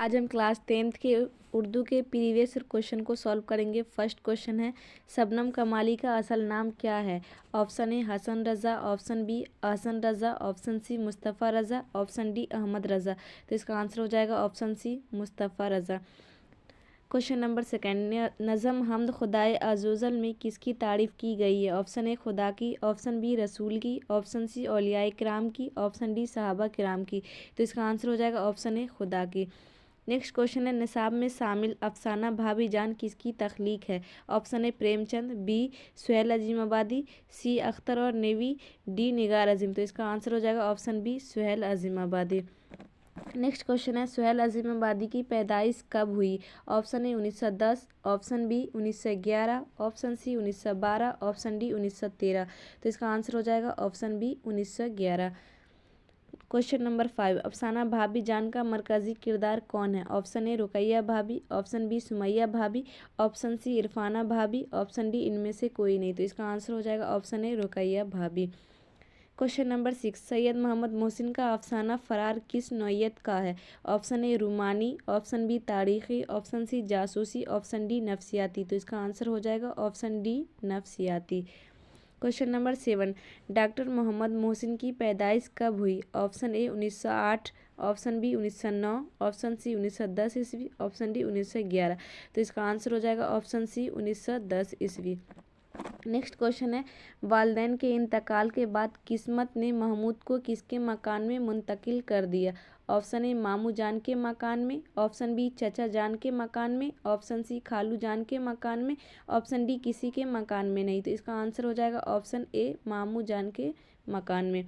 आज हम class 10th के उर्दू के प्रीवियस क्वेश्चन को सॉल्व करेंगे। फर्स्ट क्वेश्चन है, शबनम कमाली का असल नाम क्या है? Option A Hasan Raza, option B Ahsan Raza, option C Mustafa Raza, option D Ahmad Raza. तो इसका आंसर हो जाएगा option C Mustafa Raza. Question number second, नज़म हमद खुदाए अज़्ज़वजल में किसकी तारीफ़ की गई है? ऑप्शन ए खुदा की, ऑप्शन बी रसूल की, ऑप्शन सी औलियाए किराम की, ऑप्शन डी सहाबा किराम की। तो इसका आंसर हो जाएगा ऑप्शन ए खुदा की। नेक्स्ट क्वेश्चन है, निसाब में शामिल अफसाना भाभी जान किसकी तख्लीक है? Option A Premchand, B Suhail Azimabadi, C Akhtar Orainvi, D निगार अजीम। तो इसका आंसर हो जाएगा option B Suhail Azimabadi. Next question है, सुहेल अजीमाबादी की पैदाइश कब हुई? Option A 1910, option B 1911, option C 1912, option D 1913। तो इसका आंसर हो जाएगा ऑप्शन बी 1911। क्वेश्चन नंबर 5, अफसाना भाभी जान का मरकज़ी किरदार कौन है? ऑप्शन ए रुकैया भाभी, ऑप्शन बी सुमैया भाभी, ऑप्शन सी इरफाना भाभी, ऑप्शन डी इनमें से कोई नहीं। तो इसका आंसर हो जाएगा option A Rukaiya Bhabhi. Question number 6, Syed Mohammad Mohsin का अफसाना फरार किस नौइयत का है? ऑप्शन ए रूमानी, ऑप्शन बी तारीख़ी, ऑप्शन सी जासूसी, ऑप्शन डी नफ्सियाती। तो इसका आंसर हो जाएगा ऑप्शन डी नफ्सियाती। Question number 7, doctor Mohammad Mohsin की पैदाइश कब हुई? Option A 1908, option B 1909, option C 1910 ईस्वी, ऑप्शन डी 1911। तो इसका आंसर हो जाएगा ऑप्शन सी 1910 ईस्वी। नेक्स्ट क्वेश्चन है, वालिदैन के इंतकाल के बाद किस्मत ने महमूद को किसके मकान में मुंतकिल कर दिया? ऑप्शन ए मामू जान के मकान में, ऑप्शन बी चचा जान के मकान में, ऑप्शन सी खालू जान के मकान में, ऑप्शन डी किसी के मकान में नहीं। तो इसका आंसर हो जाएगा ऑप्शन ए मामू जान के मकान में।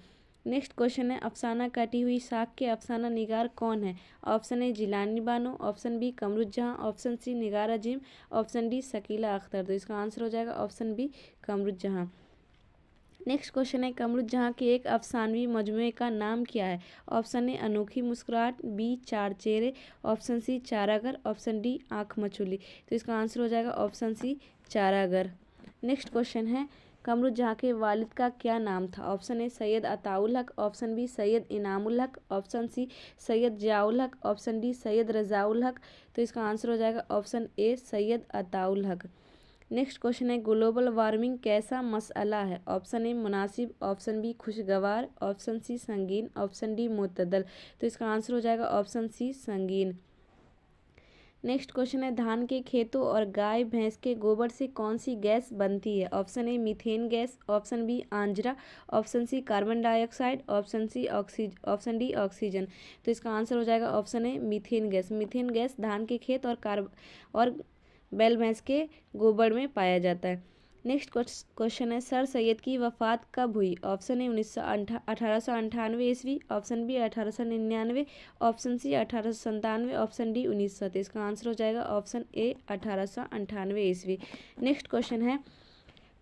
नेक्स्ट क्वेश्चन है, अफसाना कटी हुई साख के अफसाना निगार कौन है? Option A Jilani Bano, option B Qamarujjahan, option C Nigar Azeem, option D Shakeela Akhtar. तो इसका आंसर हो जाएगा option B Qamarujjahan. Next question है, कमरुज्जहाँ के एक अफसानवी मजमूए का नाम क्या है? ऑप्शन ए अनोखी मुस्कुराहट, बी चार चेहरे, ऑप्शन सी चारागर, ऑप्शन डी आँख मचोली। तो इसका आंसर हो जाएगा ऑप्शन सी चारागर। नेक्स्ट क्वेश्चन है, कमरुज्जहाँ के वालिद का क्या नाम था? ऑप्शन ए सैयद अताउल हक, ऑप्शन बी सैयद इनामुल हक, ऑप्शन सी सैयद जियाउल हक, ऑप्शन डी सैयद रज़ाउल हक। तो इसका आंसर हो जाएगा ऑप्शन ए सैयद अताउल हक। नेक्स्ट क्वेश्चन है, ग्लोबल वार्मिंग कैसा मसला है? ऑप्शन ए मुनासिब, ऑप्शन बी खुशगवार, ऑप्शन सी संगीन, ऑप्शन डी मुतदल। तो इसका आंसर हो जाएगा ऑप्शन सी संगीन। नेक्स्ट क्वेश्चन है, धान के खेतों और गाय भैंस के गोबर से कौन सी गैस बनती है? Option A methane gas, option B आंजरा, option C carbon dioxide, option C option D oxygen. तो इसका आंसर हो जाएगा option A methane gas. Methane gas धान के खेत और बैल भैंस के गोबर में पाया जाता है। नेक्स्ट क्वेश्चन है, सर सैयद की वफ़ात कब हुई? ऑप्शन ए 1898 ईस्वी, option B 1899, option C 1897, option D 1900। तो इसका आंसर हो जाएगा ऑप्शन ए 1898 ईस्वी। नेक्स्ट क्वेश्चन है,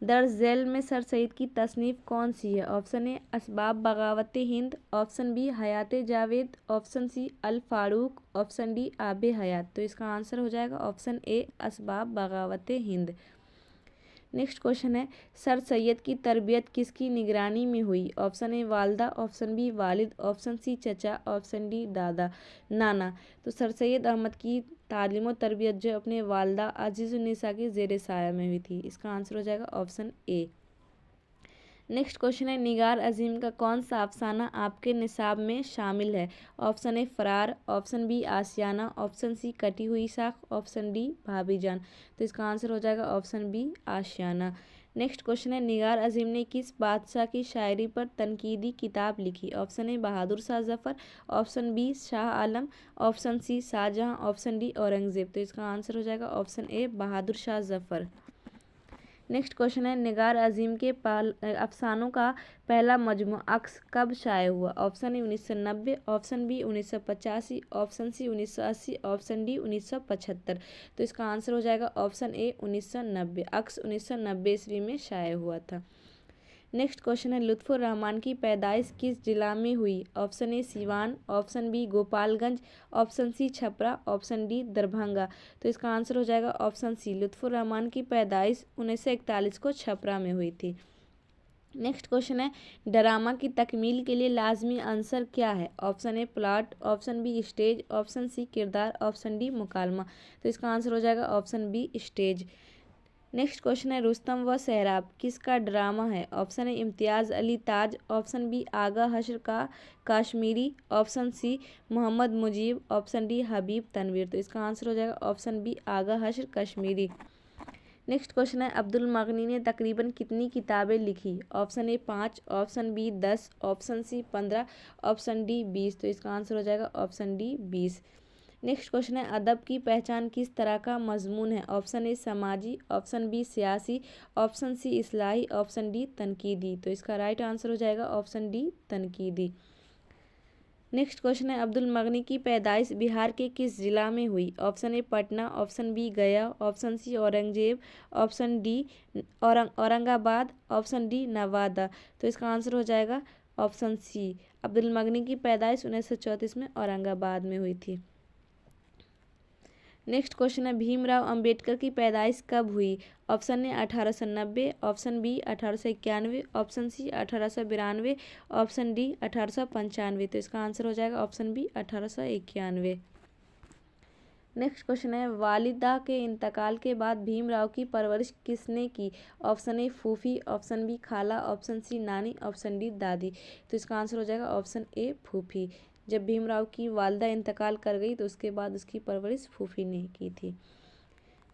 दर्ज झैल में सर सैयद की तसनीफ़ कौन सी है? ऑप्शन ए असबाब बगावत हिंद, ऑप्शन बी हयात जावेद, ऑप्शन सी अल फारूक, ऑप्शन डी आब हयात। तो इसका आंसर हो जाएगा ऑप्शन ए असबाब बगावत हिंद। नेक्स्ट क्वेश्चन है, सर सैयद की तरबियत किसकी निगरानी में हुई? ऑप्शन ए वालदा, ऑप्शन बी वालिद, ऑप्शन सी चचा, ऑप्शन डी दादा नाना। तो सर सैयद अहमद की तालीम और तरबियत जो अपने वालदा अजीज़ुन्निसा के ज़ेर साया में हुई थी। इसका आंसर हो जाएगा ऑप्शन ए। नेक्स्ट क्वेश्चन है, निगार अजीम का कौन सा अफसाना आपके निसाब में शामिल है? ऑप्शन ए फरार, ऑप्शन बी आशियाना, ऑप्शन सी कटी हुई साख, ऑप्शन डी भाभी जान। तो इसका आंसर हो जाएगा ऑप्शन बी आशियाना। नेक्स्ट क्वेश्चन है, निगार अजीम ने किस बादशाह की शायरी पर तनकीदी किताब लिखी? Option A Bahadur Shah Zafar, option B Shah Alam, option C Shahjahan, option D Aurangzeb. तो इसका आंसर हो जाएगा option A Bahadur Shah Zafar. Next question है, निगार अजीम के अफसानों का पहला मजमू अक्स कब शाये हुआ? Option A 1990, option B 1985, option C 1980, option D 1975। तो इसका आंसर हो जाएगा ऑप्शन ए 1990। अक्स 1990 ईस्वी में शाये हुआ था। नेक्स्ट क्वेश्चन है, लुत्फ़ुर रहमान की पैदाइश किस जिला में हुई? Option A Siwan, option B Gopalganj, option C Chapra, option D Darbhanga. तो इसका आंसर हो जाएगा ऑप्शन सी। लुत्फ़ुर रहमान की पैदाइश 1941 को छपरा में हुई थी। नेक्स्ट क्वेश्चन है ड्रामा की तकमील के लिए लाजमी आंसर क्या है। Option A plot, option B stage, option C किरदार, ऑप्शन डी मुकालमा। तो इसका आंसर हो जाएगा option B stage. Next question है रुस्तम व सहराब किसका ड्रामा है। Option A Imtiaz Ali Taj, option B Agha Hashr का Kashmiri, option C Mohammad Mujeeb, option D Habib Tanvir. तो इसका आंसर हो जाएगा ऑप्शन बी आगा हश्र कश्मीरी। नेक्स्ट क्वेश्चन है अब्दुल मगनी ने तकरीबन कितनी किताबें लिखी। Option A 5, option B 10, option C 15, option D 20। तो इसका आंसर हो जाएगा ऑप्शन डी 20। नेक्स्ट क्वेश्चन है अदब की पहचान किस तरह का मजमून है। ऑप्शन ए समाजी, ऑप्शन बी सियासी, ऑप्शन सी इस्लाही, ऑप्शन डी तनकीदी। तो इसका राइट आंसर हो जाएगा ऑप्शन डी तनकीदी। नेक्स्ट क्वेश्चन है अब्दुल मगनी की पैदाइश बिहार के किस जिला में हुई। Option A Patna, option B Gaya, option C Aurangzeb, option D Aurangabad, option D Nawada. तो इसका आंसर हो जाएगा ऑप्शन सी। अब्दुल मगनी की पैदाइश 1934 में औरंगाबाद में हुई थी। नेक्स्ट क्वेश्चन है भीमराव अंबेडकर की पैदाइश कब हुई। Option A 1890, option B 1891, option C 1892, option D 1895। तो इसका आंसर हो जाएगा ऑप्शन बी 1891। नेक्स्ट क्वेश्चन है वालिदा के इंतकाल के बाद भीमराव की परवरिश किसने की। ऑप्शन ए फूफी, ऑप्शन बी खाला, ऑप्शन सी नानी, ऑप्शन डी दादी। तो इसका आंसर हो जाएगा ऑप्शन ए फूफी। जब भीमराव की वालिदा इंतकाल कर गई तो उसके बाद उसकी परवरिश फूफी ने की थी।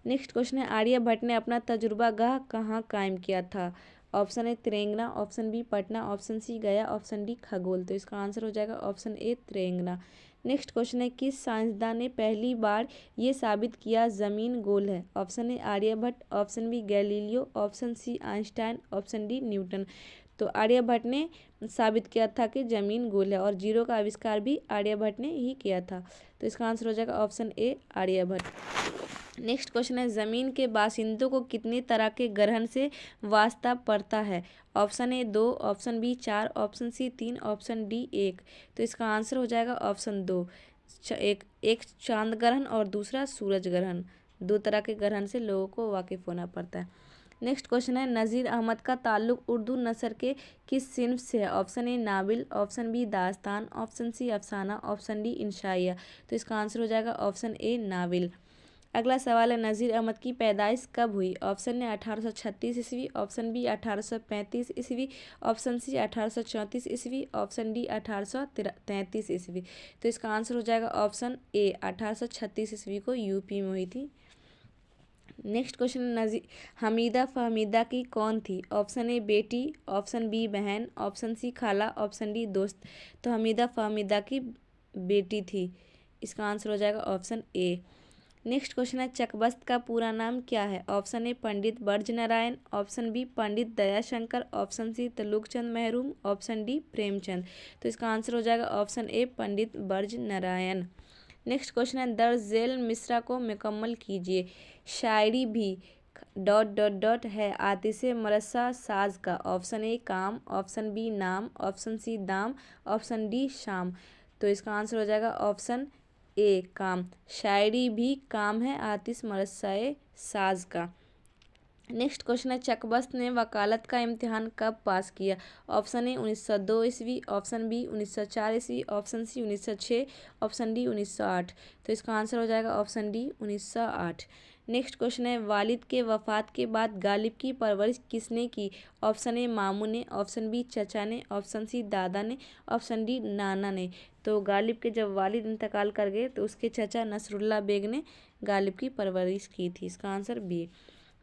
नेक्स्ट क्वेश्चन है आर्यभट्ट ने अपना तजुर्बा गाह कहाँ कायम किया था। Option A Trengana, option B Patna, option C Gaya, option D Khagaul. तो इसका आंसर हो जाएगा option A Trengana. Next question है किस साइंसदान ने पहली बार ये साबित किया ज़मीन गोल है। Option A Aryabhata, option B Galileo, option C Einstein, option D Newton. तो आर्यभट्ट ने साबित किया था कि ज़मीन गोल है और जीरो का आविष्कार भी आर्यभट्ट ने ही किया था। तो इसका आंसर हो जाएगा option A Aryabhata. Next question है ज़मीन के बासिंदों को कितने तरह के ग्रहण से वास्ता पड़ता है। Option A 2, option B 4, option C 3, option D 1। तो इसका आंसर हो जाएगा ऑप्शन 2। एक चांद ग्रहण और दूसरा सूरज ग्रहण, दो तरह के ग्रहण से लोगों को वाकिफ होना पड़ता है। नेक्स्ट क्वेश्चन है नज़ीर अहमद का ताल्लुक उर्दू नसर के किस सिन्फ से है। ऑप्शन ए नाबिल, ऑप्शन बी दास्तान, ऑप्शन सी अफसाना, ऑप्शन डी इंशाइया। तो इसका आंसर हो जाएगा ऑप्शन ए नाबिल। अगला सवाल है नज़ीर अहमद की पैदाइश कब हुई। ऑप्शन ए 1836 ईस्वी, ऑप्शन बी 1835 ईस्वी, ऑप्शन सी 1834 ईस्वी, ऑप्शन डी 1833 ईस्वी। तो इसका आंसर हो जाएगा ऑप्शन ए 1836 ईस्वी को यूपी में हुई थी। नेक्स्ट क्वेश्चन नज़ीर हमीदा फहमीदा की कौन थी। ऑप्शन ए बेटी, ऑप्शन बी बहन, ऑप्शन सी खाला, ऑप्शन डी दोस्त। तो हमीदा फहमीदा की बेटी थी। इसका आंसर हो जाएगा ऑप्शन ए। नेक्स्ट क्वेश्चन है चकबस्त का पूरा नाम क्या है। Option A Pandit Brij Narayan, option B Pandit Dayashankar, option C Tilokchand Mehroom, option D Premchand. तो इसका आंसर हो जाएगा option A Pandit Brij Narayan. Next question है दर्ज झेल मिसरा को मुकम्मल कीजिए। शायरी भी डॉट डॉट डॉट है आतिशे मरसा साज का। ऑप्शन ए काम, ऑप्शन बी नाम, ऑप्शन सी दाम, ऑप्शन डी शाम। तो इसका आंसर हो जाएगा ऑप्शन ए काम। शायरी भी काम है आतिश मरसाए साज का। नेक्स्ट क्वेश्चन है चकबस्त ने वकालत का इम्तिहान कब पास किया। ऑप्शन ए 1902 ईस्वी, ऑप्शन बी 1904 ईस्वी, ऑप्शन सी 1906, ऑप्शन डी 1908। तो इसका आंसर हो जाएगा ऑप्शन डी 1908। नेक्स्ट क्वेश्चन है वालिद के वफ़ात के बाद गालिब की परवरिश किसने की। ऑप्शन ए मामू ने, ऑप्शन बी चचा ने, ऑप्शन सी दादा ने, ऑप्शन डी नाना ने। तो गालिब के जब वालिद इंतकाल कर गए तो उसके चचा नसरुल्ला बेग ने गालिब की परवरिश की थी। इसका आंसर बी।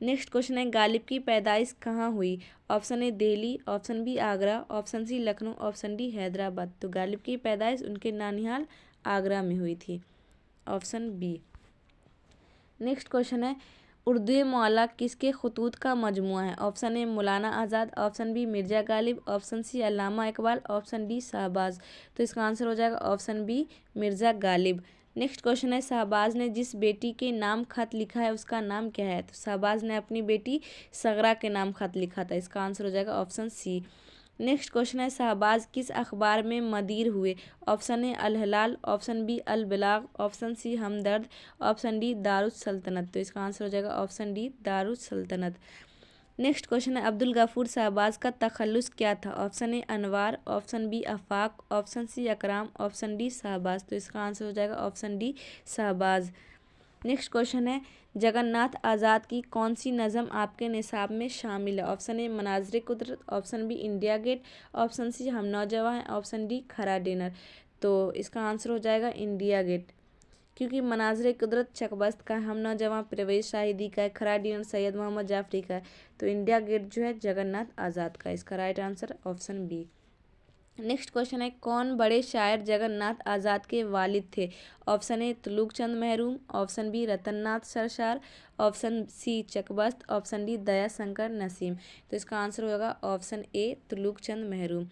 नेक्स्ट क्वेश्चन है गालिब की पैदाइश कहाँ हुई। Option A Delhi, option B Agra, option C Lucknow, option D Hyderabad. तो गालिब की पैदाइश उनके नानिहाल आगरा में हुई थी। Option B. नेक्स्ट क्वेश्चन है उर्दू मौला किसके खतूत का मजमुआ है। Option A Maulana Azad, option B Mirza Ghalib, option C Allama Iqbal, option D Shahbaz. तो इसका आंसर हो जाएगा option B Mirza Ghalib. Next question है शहबाज ने जिस बेटी के नाम खत लिखा है उसका नाम क्या है। तो शहबाज ने अपनी बेटी सगरा के नाम खत लिखा था। इसका आंसर हो जाएगा ऑप्शन सी। नेक्स्ट क्वेश्चन है शहबाज किस अखबार में मदीर हुए। Option A Al Hilal, option B Al Balagh, option C Hamdard, option D Darus Saltanat. तो इसका आंसर हो जाएगा ऑप्शन डी दारुस सल्तनत। नेक्स्ट क्वेश्चन है अब्दुल गफूर शहबाज का तखल्लुस क्या था? Option A Anwar, option B Afaq, option C Akram, option D Shahbaz. तो इसका आंसर हो जाएगा option D Shahbaz. Next question है जगन्नाथ आज़ाद की कौन सी नज़म आपके निसाब में शामिल है? Option A Manazir Qudrat, option B India Gate, option C हम नौजवां हैं, ऑप्शन डी खरा डिनर। तो इसका आंसर हो जाएगा इंडिया गेट, क्योंकि मनाज़िर कुदरत चकबस्त का है, हम नौजवां परवेज़ शाहिदी का है, खरा डिनर सैयद मोहम्मद जाफरी का है। तो इंडिया गेट जो है जगन्नाथ आज़ाद का। इसका right answer option B. Next question है कौन बड़े शायर जगन्नाथ आज़ाद के वालिद थे? Option A Tilok Chand Mehroom, option B Ratannath Sarshar, option C Chakbast, option D Daya Shankar Naseem. तो इसका आंसर होगा ऑप्शन ए तुलुक चंद महरूम।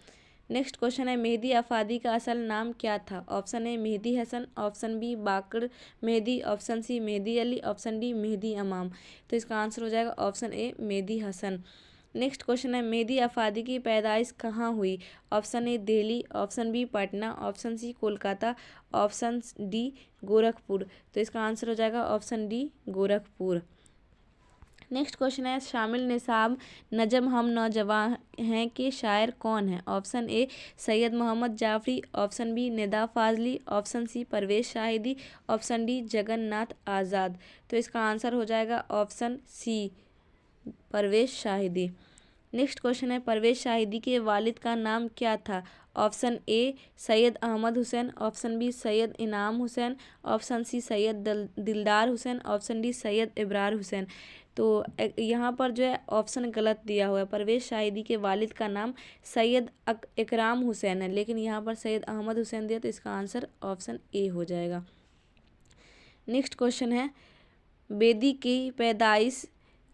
नेक्स्ट क्वेश्चन है मेहदी अफादी का असल नाम क्या था? Option A Mehdi Hasan, option B Baqar Mehdi, option C Mehdi Ali, option D Mehdi Imam. तो इसका आंसर हो जाएगा option A Mehdi Hasan. Next question है मेहदी अफादी की पैदाइश कहाँ हुई? Option A Delhi, option B Patna, option C Kolkata, option D Gorakhpur. तो इसका आंसर हो जाएगा option D Gorakhpur. Next question है शामिल निसाब नजम हम नौजवान हैं के शायर कौन है? Option A Syed Mohammad Jafri, option B Nida Fazli, option C Parvez Shahidi, option D Jagannath Azad. तो इसका आंसर हो जाएगा option C Parvez Shahidi. Next question है परवेज़ शाहिदी के वालिद का नाम क्या था? Option A Syed Ahmad Hussain, option B Syed Inam Hussain, option C Syed Dildar Hussain, option D Syed Ibrar Hussain. तो यहाँ पर जो है ऑप्शन गलत दिया हुआ है। परवेज़ शाहिदी के वालिद का नाम सैयद इकराम हुसैन है, लेकिन यहाँ पर सैयद अहमद हुसैन दिया, तो इसका आंसर ऑप्शन ए हो जाएगा। नेक्स्ट क्वेश्चन है बेदी की पैदाइश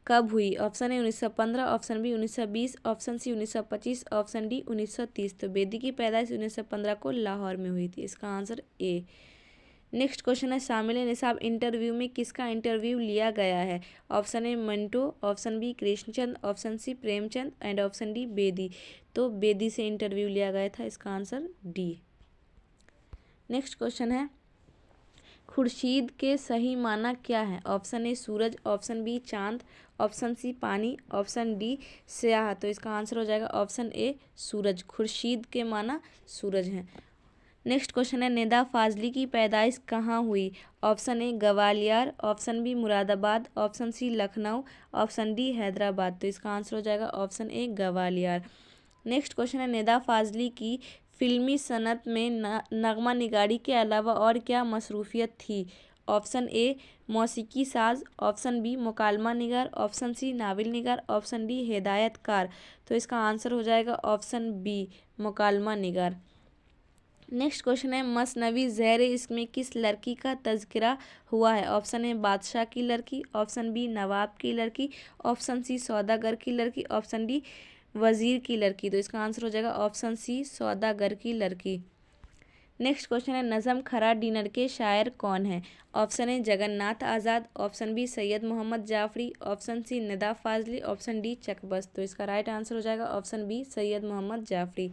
कब हुई? Option A 1915, option B 1920, option C 1925, option D 1930। तो बेदी की पैदाइश 1915 को लाहौर में हुई थी। इसका आंसर ए। नेक्स्ट क्वेश्चन है शामिल निसाब इंटरव्यू में किसका इंटरव्यू लिया गया है? Option A Manto, option B Krishnachand, option C Premchand and option D Bedi. तो बेदी से इंटरव्यू लिया गया था। इसका आंसर डी। नेक्स्ट क्वेश्चन है खुर्शीद के सही माना क्या है? ऑप्शन ए सूरज, ऑप्शन बी चांद, ऑप्शन सी पानी, ऑप्शन डी स्याह। तो इसका आंसर हो जाएगा ऑप्शन ए सूरज। खुर्शीद के माना सूरज हैं। नेक्स्ट क्वेश्चन है निदा फाजली की पैदाइश कहाँ हुई? Option A Gwalior, option B Moradabad, option C Lucknow, option D Hyderabad. तो इसका आंसर हो जाएगा option A Gwalior. Next question है निदा फाजली की फिल्मी सनत में नगमा निगारी के अलावा और क्या मसरूफियत थी? ऑप्शन ए मौसीकी साज, ऑप्शन बी मुकालमा निगार, ऑप्शन सी नाविल निगार, ऑप्शन डी हिदायतकार। तो इसका आंसर हो जाएगा ऑप्शन बी मुकालमा निगार। नेक्स्ट क्वेश्चन है मसनवी ज़हर इश्क में किस लड़की का तज़किरा हुआ है? ऑप्शन ए बादशाह की लड़की, ऑप्शन बी नवाब की लड़की, ऑप्शन सी सौदागर की लड़की, ऑप्शन डी वज़ीर की लड़की। तो इसका आंसर हो जाएगा ऑप्शन सी सौदागर की लड़की। नेक्स्ट क्वेश्चन है नज़म खरा डिनर के शायर कौन है? Option A Jagannath Azad, option B Syed Mohammad Jafri, option C Nida Fazli, option D Chakbast. तो इसका राइट आंसर हो जाएगा option B Syed Mohammad Jafri.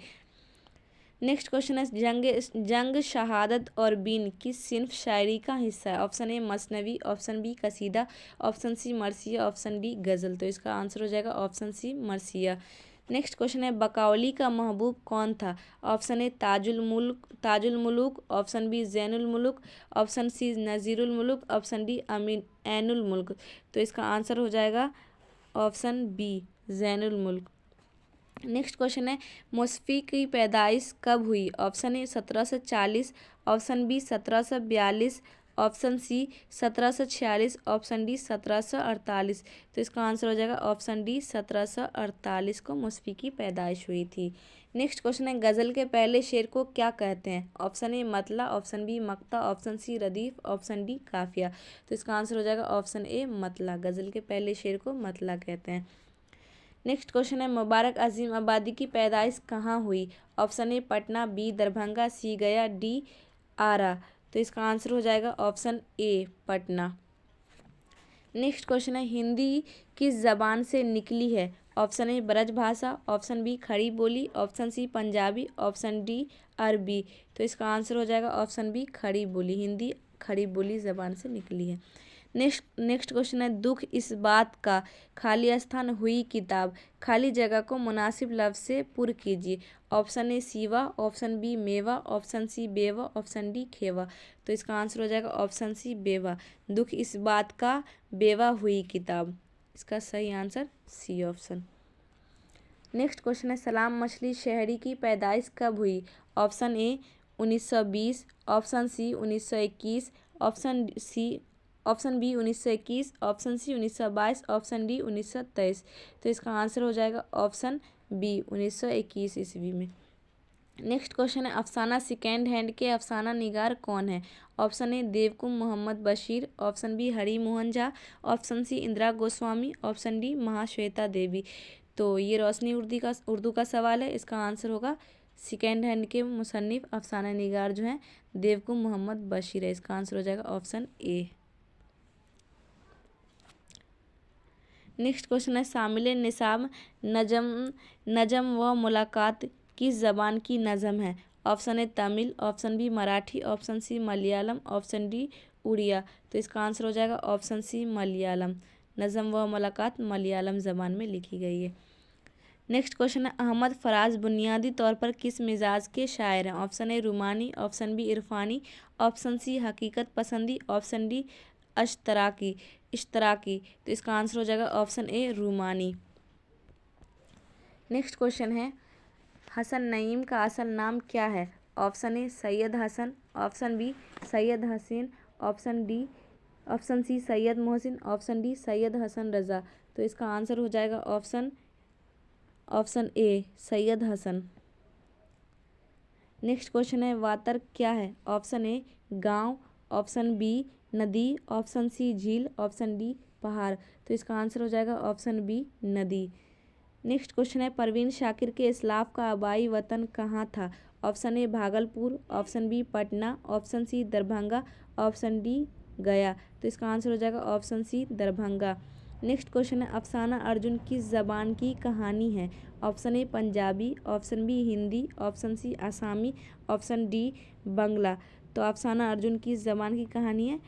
Next question है जंग शहादत और बीन किस सिन्फ शायरी का हिस्सा है? ऑप्शन ए मसनवी, ऑप्शन बी कसीदा, ऑप्शन सी मरसिया, ऑप्शन डी गज़ल। तो इसका आंसर हो जाएगा ऑप्शन सी मरसिया। नेक्स्ट क्वेश्चन है बकावली का महबूब कौन था? Option A Tajul Muluk, option B Zainul Muluk, option C Nazirul Muluk, option D Ainul Mulk. तो इसका आंसर हो जाएगा ऑप्शन बी जैनुल मुल्क। नेक्स्ट क्वेश्चन है मुसफ़ी की पैदाइश कब हुई? Option A 1740, option B 1742, option C 1746, option D 1748। तो इसका आंसर हो जाएगा ऑप्शन डी 1748 को मुसफ़ी की पैदाइश हुई थी। नेक्स्ट क्वेश्चन है गज़ल के पहले शेर को क्या कहते हैं? ऑप्शन ए मतला, ऑप्शन बी मक्ता, ऑप्शन सी रदीफ, ऑप्शन डी काफिया। तो इसका आंसर हो जाएगा ऑप्शन ए मतला। गज़ल के पहले शेर को मतला कहते हैं। नेक्स्ट क्वेश्चन है मुबारक अजीम आबादी की पैदाइश कहाँ हुई? Option A Patna, B Darbhanga, C Gaya, D Arrah. तो इसका आंसर हो जाएगा option A Patna. Next question है हिंदी किस ज़बान से निकली है? ऑप्शन ए ब्रज भाषा, option B Khari Boli, option C Punjabi, option D अरबी। तो इसका आंसर हो जाएगा ऑप्शन बी खड़ी बोली। हिंदी खड़ी बोली ज़बान से निकली है। नेक्स्ट क्वेश्चन है दुख इस बात का, खाली स्थान हुई किताब, खाली जगह को मुनासिब लफ्ज़ से पुर कीजिए। ऑप्शन ए सीवा, ऑप्शन बी मेवा, ऑप्शन सी बेवा, ऑप्शन डी खेवा। तो इसका आंसर हो जाएगा ऑप्शन सी बेवा। दुख इस बात का, बेवा हुई किताब। इसका सही answer C option. Next question है सलाम मछली शहरी की पैदाइश कब हुई। Option A 1920, option C 1921, option B 1921, option C 1922, option D 1923। तो इसका आंसर हो जाएगा ऑप्शन बी 1921 ईस्वी में। नेक्स्ट क्वेश्चन है अफसाना सेकेंड हैंड के अफसाना निगार कौन है। Option A Vaikom Muhammad Basheer, option B Hari Mohan Jha, option C Indira Goswami, option D Mahasweta Devi. तो ये रोशनी उर्दू का सवाल है। इसका आंसर होगा सेकेंड हैंड के मुसन्निफ अफसाना निगार जो हैं देवकुम मोहम्मद बशीर है। इसका आंसर हो जाएगा ऑप्शन ए। नेक्स्ट क्वेश्चन है शामिल निसाब नजम व मुलाकात किस ज़बान की नज़म है। Option A Tamil, option B Marathi, option C Malayalam, option D Oriya. तो इसका आंसर हो जाएगा ऑप्शन सी मलयालम। नज़म व मुलाकात मलयालम ज़बान में लिखी गई है। नेक्स्ट क्वेश्चन है अहमद फराज बुनियादी तौर पर किस मिजाज के शायर हैं। ऑप्शन ए रूमानी, ऑप्शन बी इरफानी, ऑप्शन सी हकीकत पसंदी, ऑप्शन डी इश्तराकी। तो इसका आंसर हो जाएगा ऑप्शन ए रूमानी। नेक्स्ट क्वेश्चन है हसन नईम का असल नाम क्या है। Option A Syed Hasan, option B Syed Haseen, option C Syed Mohsin, option D Syed Hasan Raza. तो इसका आंसर हो जाएगा option A Syed Hasan. Next question है वातर क्या है। ऑप्शन ए गांव, ऑप्शन बी नदी, ऑप्शन सी झील, ऑप्शन डी पहाड़। तो इसका आंसर हो जाएगा ऑप्शन बी नदी। नेक्स्ट क्वेश्चन है परवीन शाकिर के इस्लाफ का आबाई वतन कहाँ था। Option A Bhagalpur, option B Patna, option C Darbhanga, option D Gaya. तो इसका आंसर हो जाएगा option C Darbhanga. Next question है अफसाना अर्जुन किस ज़बान की कहानी है। Option A Punjabi, option B Hindi, option C Asami, option D बंगला। तो अफसाना अर्जुन किस ज़बान की कहानी है,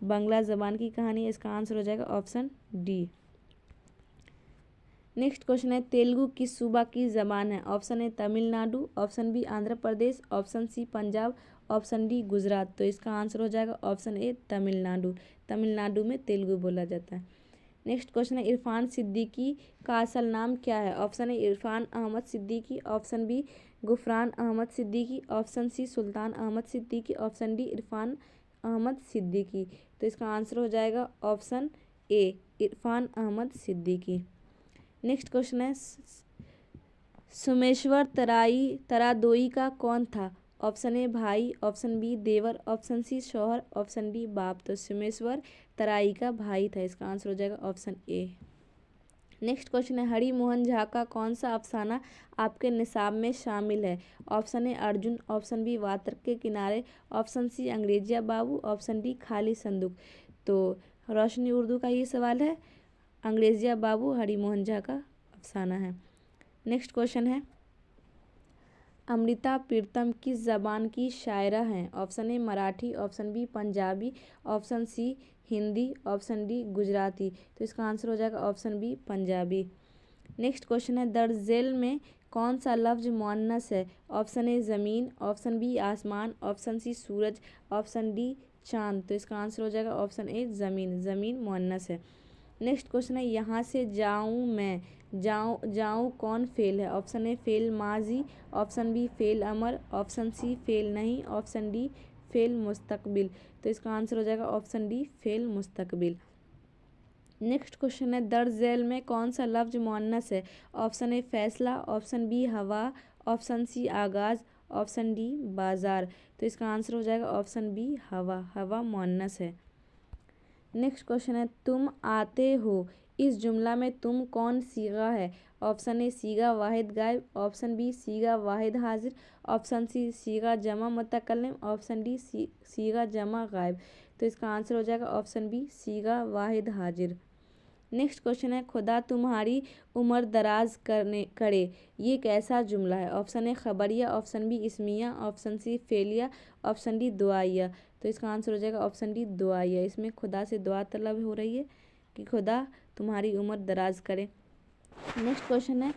बंगला ज़बान की कहानी है। इसका आंसर हो जाएगा ऑप्शन डी। नेक्स्ट क्वेश्चन है तेलुगु किस सूबा की ज़बान है। Option A Tamilnadu, option B Andhra Pradesh, option C Punjab, option D Gujarat. तो इसका आंसर हो जाएगा ऑप्शन ए तमिलनाडु। तमिलनाडु में तेलुगु बोला जाता है। नेक्स्ट क्वेश्चन है इरफान सिद्दीकी का असल नाम क्या है। Option A Irfan Ahmad Siddiqui, option B Gufran Ahmad Siddiqui, option C Sultan Ahmad Siddiqui, option D Irfan Ahmad Siddiqui. तो इसका आंसर हो जाएगा option A Irfan Ahmad Siddiqui. Next question है सोमेश्वर तरादोई का कौन था। ऑप्शन ए भाई, ऑप्शन बी देवर, ऑप्शन सी शौहर, ऑप्शन डी बाप। तो सोमेश्वर तराई का भाई था। इसका आंसर हो जाएगा ऑप्शन ए। नेक्स्ट क्वेश्चन है हरि मोहन झा का कौन सा अफसाना आपके निसाब में शामिल है। Option A Arjun, option B Vatar के किनारे, option C Angrezia Babu, option D Khali Sandooq. तो रोशनी उर्दू का ये सवाल है। अंग्रेजिया बाबू हरि मोहन झा का अफसाना है। नेक्स्ट क्वेश्चन है अमृता प्रीतम किस ज़बान की शायरा हैं। Option A Marathi, option B Punjabi, option C Hindi, option D Gujarati. तो इसका आंसर हो जाएगा option B Punjabi. Next question है दर्ज झेल में कौन सा लफ्ज़ मुअन्नस है। ऑप्शन ए ज़मीन, ऑप्शन बी आसमान, ऑप्शन सी सूरज, ऑप्शन डी चाँद। तो इसका आंसर हो जाएगा ऑप्शन ए ज़मीन। ज़मीन मुअन्नस है। नेक्स्ट क्वेश्चन है यहाँ से जाऊँ मैं, जाऊँ कौन फेल है। ऑप्शन ए फेल माजी, ऑप्शन बी फेल अमर, ऑप्शन सी फेल नहीं, ऑप्शन डी फेल मुस्तकबिल। तो इसका आंसर हो जाएगा ऑप्शन डी फेल मुस्तकबिल। नेक्स्ट क्वेश्चन है दर्ज झेल में कौन सा लफ्ज़ मुअन्नस है। ऑप्शन ए फैसला, ऑप्शन बी हवा, ऑप्शन सी आगाज़, ऑप्शन डी बाज़ार। तो इसका आंसर हो जाएगा ऑप्शन बी हवा। हवा मुअन्नस है। नेक्स्ट क्वेश्चन है तुम आते हो इस जुमला में तुम कौन सीगा है। ऑप्शन ए सीगा वाहिद गायब, ऑप्शन बी सीगा वाहिद हाजिर, ऑप्शन सी सीगा जमा मुतकल्लिम, ऑप्शन डी सीगा जमा गायब। तो इसका आंसर हो जाएगा ऑप्शन बी सीगा वाहिद हाजिर। नेक्स्ट क्वेश्चन है खुदा तुम्हारी उम्र दराज करे ये कैसा जुमला है। ऑप्शन ए खबरिया, ऑप्शन बी इसमिया, ऑप्शन सी फेलिया, ऑप्शन डी दुआइया। तो इसका आंसर हो जाएगा ऑप्शन डी दुआया। इसमें खुदा से दुआ तलब हो रही है कि खुदा तुम्हारी उम्र दराज करे। नेक्स्ट क्वेश्चन है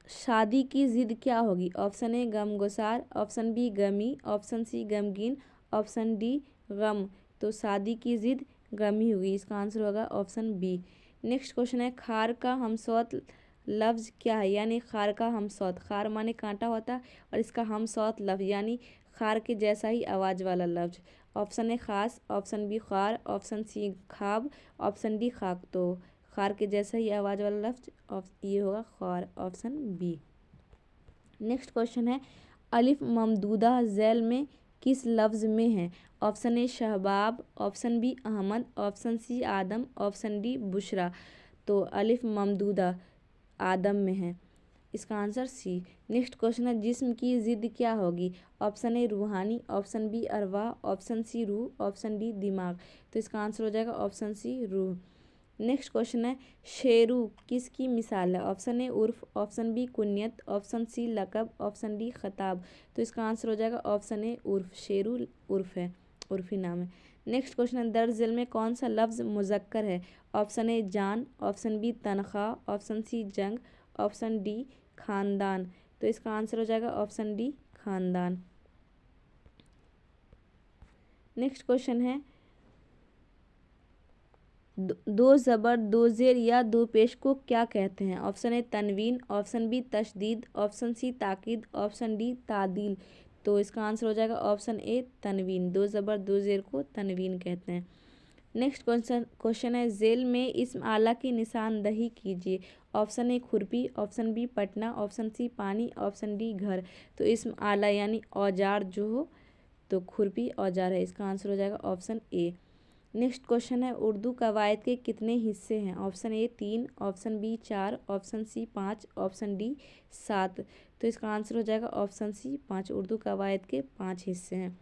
शादी की जिद क्या होगी? ऑप्शन ए गमगुसार, ऑप्शन बी गमी, ऑप्शन सी गमगीन, ऑप्शन डी गम। तो शादी की जिद गमी होगी। इसका आंसर होगा ऑप्शन बी। नेक्स्ट क्वेश्चन है खार का हमसौत लफ्ज़ क्या है? यानी खार का हमसौत, खार माने कांटा होता है और इसका हमसौत लफ्ज़ यानी खार के जैसा ही आवाज़ वाला लफ्ज़। ऑप्शन ए खास, ऑप्शन बी खार, ऑप्शन सी खाब, ऑप्शन डी खाक। तो खार के जैसा ही आवाज़ वाला लफ्ज़ ये होगा खार, ऑप्शन बी। नेक्स्ट क्वेश्चन है अलिफ ममदूदा झैल में किस लफ्ज़ में है? ऑप्शन ए शहबाब, ऑप्शन बी अहमद, ऑप्शन सी आदम, ऑप्शन डी बुशरा। तो अलिफ ममदूदा आदम में है। इसका आंसर सी। नेक्स्ट क्वेश्चन है जिस्म की ज़िद क्या होगी? ऑप्शन ए रूहानी, ऑप्शन बी अरवाह, ऑप्शन सी रूह, ऑप्शन डी दिमाग। तो इसका आंसर हो जाएगा ऑप्शन सी रूह। नेक्स्ट क्वेश्चन है शेरू किसकी मिसाल है? ऑप्शन ए उर्फ, ऑप्शन बी कुन्यत, ऑप्शन सी लकब, ऑप्शन डी खताब। तो इसका आंसर हो जाएगा ऑप्शन ए उर्फ। शेरू उर्फ है, उर्फी नाम है। नेक्स्ट क्वेश्चन है दर्ज झेल में कौन सा लफ्ज़ मुज़क्कर है? ऑप्शन ए जान, ऑप्शन बी तनख्वाह, ऑप्शन सी जंग, ऑप्शन डी खानदान। तो इसका आंसर हो जाएगा ऑप्शन डी खानदान। नेक्स्ट क्वेश्चन है दो ज़बर दो ज़ेर या दो पेश को क्या कहते हैं? ऑप्शन ए तनवीन, ऑप्शन बी तशदीद, ऑप्शन सी ताकीद, ऑप्शन डी तादील। तो इसका आंसर हो जाएगा ऑप्शन ए तनवीन। दो ज़बर दो ज़ेर को तनवीन कहते हैं। नेक्स्ट क्वेश्चन है झेल में इस्म आला की निशानदही कीजिए। ऑप्शन ए खुरपी, option B Patna, option C पानी, ऑप्शन डी घर। तो इस्म आला यानी औजार जो हो तो खुरपी औजार है। इसका आंसर हो जाएगा ऑप्शन ए। नेक्स्ट क्वेश्चन है उर्दू कवायद के कितने हिस्से हैं? Option A 3, option B 4, option C 5, option D 7। तो इसका आंसर हो जाएगा ऑप्शन सी 5। उर्दू कवायद के 5 हिस्से हैं।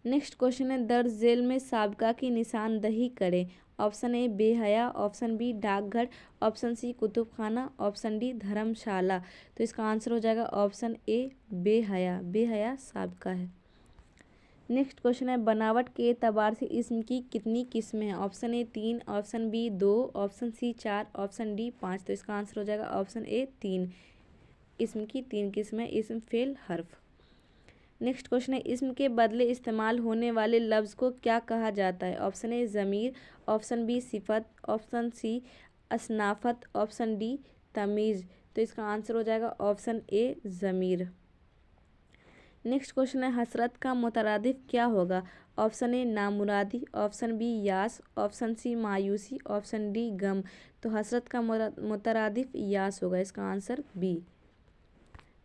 नेक्स्ट क्वेश्चन है दर्ज झेल में साबिका की निशानदही करें। ऑप्शन ए बेहया, ऑप्शन बी डाकघर, ऑप्शन सी कुतुब खाना, ऑप्शन डी धर्मशाला। तो इसका आंसर हो जाएगा ऑप्शन ए बेहया। बेहया साबिका है। नेक्स्ट क्वेश्चन है बनावट के एतबार से इस्म की कितनी किस्में हैं? Option A 3, option B 2, option C 4, option D 5। तो इसका आंसर हो जाएगा ऑप्शन ए 3। इस्म की 3 किस्में, इस्म फेल हर्फ। नेक्स्ट क्वेश्चन है इस्म के बदले इस्तेमाल होने वाले लफ्ज़ को क्या कहा जाता है? ऑप्शन ए ज़मीर, ऑप्शन बी सिफत, ऑप्शन सी असनाफत, ऑप्शन डी तमीज़। तो इसका आंसर हो जाएगा ऑप्शन ए ज़मीर। नेक्स्ट क्वेश्चन है हसरत का मुतरादिफ क्या होगा? ऑप्शन ए नामुरादी, ऑप्शन बी यास, ऑप्शन सी मायूसी, ऑप्शन डी गम। तो हसरत का मुतरादिफ यास होगा। इसका आंसर बी।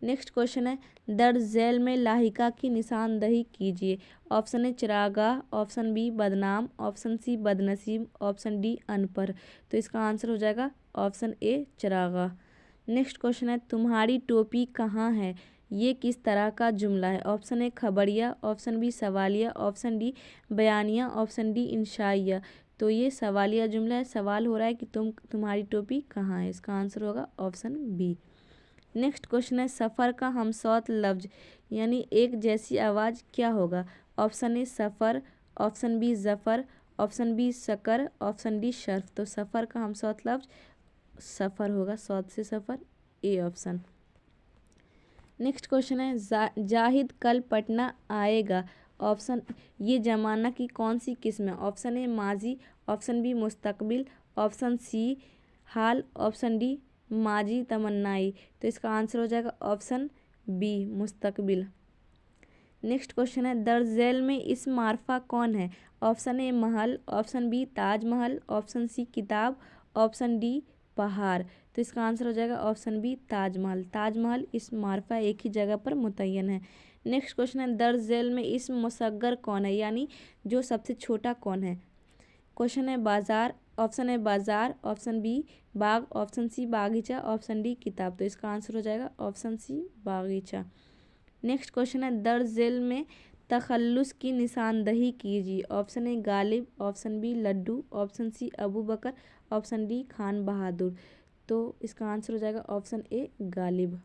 नेक्स्ट क्वेश्चन है दर्ज झेल में लाहिका की निशानदही कीजिए। ऑप्शन ए चिरागाह, ऑप्शन बी बदनाम, ऑप्शन सी बदनसीब, ऑप्शन डी अनपढ़। तो इसका आंसर हो जाएगा ऑप्शन ए चिरागाह। नेक्स्ट क्वेश्चन है तुम्हारी टोपी कहाँ है? ये किस तरह का जुमला है? ऑप्शन ए खबरिया, ऑप्शन बी सवालिया, ऑप्शन डी बयानिया, ऑप्शन डी इंशाइया। तो ये सवालिया जुमला है। सवाल हो रहा है कि तुम्हारी टोपी कहाँ है? इसका आंसर होगा ऑप्शन बी। नेक्स्ट क्वेश्चन है सफ़र का हमसौत लफ्ज़ यानी एक जैसी आवाज़ क्या होगा? ऑप्शन ए सफ़र, ऑप्शन बी ज़फ़र, ऑप्शन बी शकर, ऑप्शन डी शर्फ। तो सफ़र का हमसौत लफ्ज़ सफ़र होगा। सौत से सफ़र, ए ऑप्शन। नेक्स्ट क्वेश्चन है जाहिद कल पटना आएगा। ऑप्शन ये ज़माना की कौन सी किस्म है? ऑप्शन ए माजी, ऑप्शन बी मुस्तकबिल, ऑप्शन सी हाल, ऑप्शन डी माजी तमन्नाई। तो इसका आंसर हो जाएगा ऑप्शन बी मुस्तकबिल। नेक्स्ट क्वेश्चन है दर्ज झेल में इस मारफा कौन है? ऑप्शन ए महल, option B Taj Mahal, option C किताब, ऑप्शन डी पहाड़। तो इसका आंसर हो जाएगा ऑप्शन बी ताजमहल। ताजमहल इस मारफा एक ही जगह पर मुतय्यन है। नेक्स्ट क्वेश्चन है दर्ज झेल में इस मुसग्गर कौन है यानी जो सबसे छोटा कौन है? क्वेश्चन है बाजार, ऑप्शन है बाजार, ऑप्शन बी बाग, ऑप्शन सी बागीचा, ऑप्शन डी किताब। तो इसका आंसर हो जाएगा ऑप्शन सी बागीचा। नेक्स्ट क्वेश्चन है दर्ज झेल में तखल्लुस की निशानदही कीजिए। Option A Ghalib, option B लड्डू, option C Abu Bakr, option D खान बहादुर। तो इसका आंसर हो जाएगा ऑप्शन ए गालिब।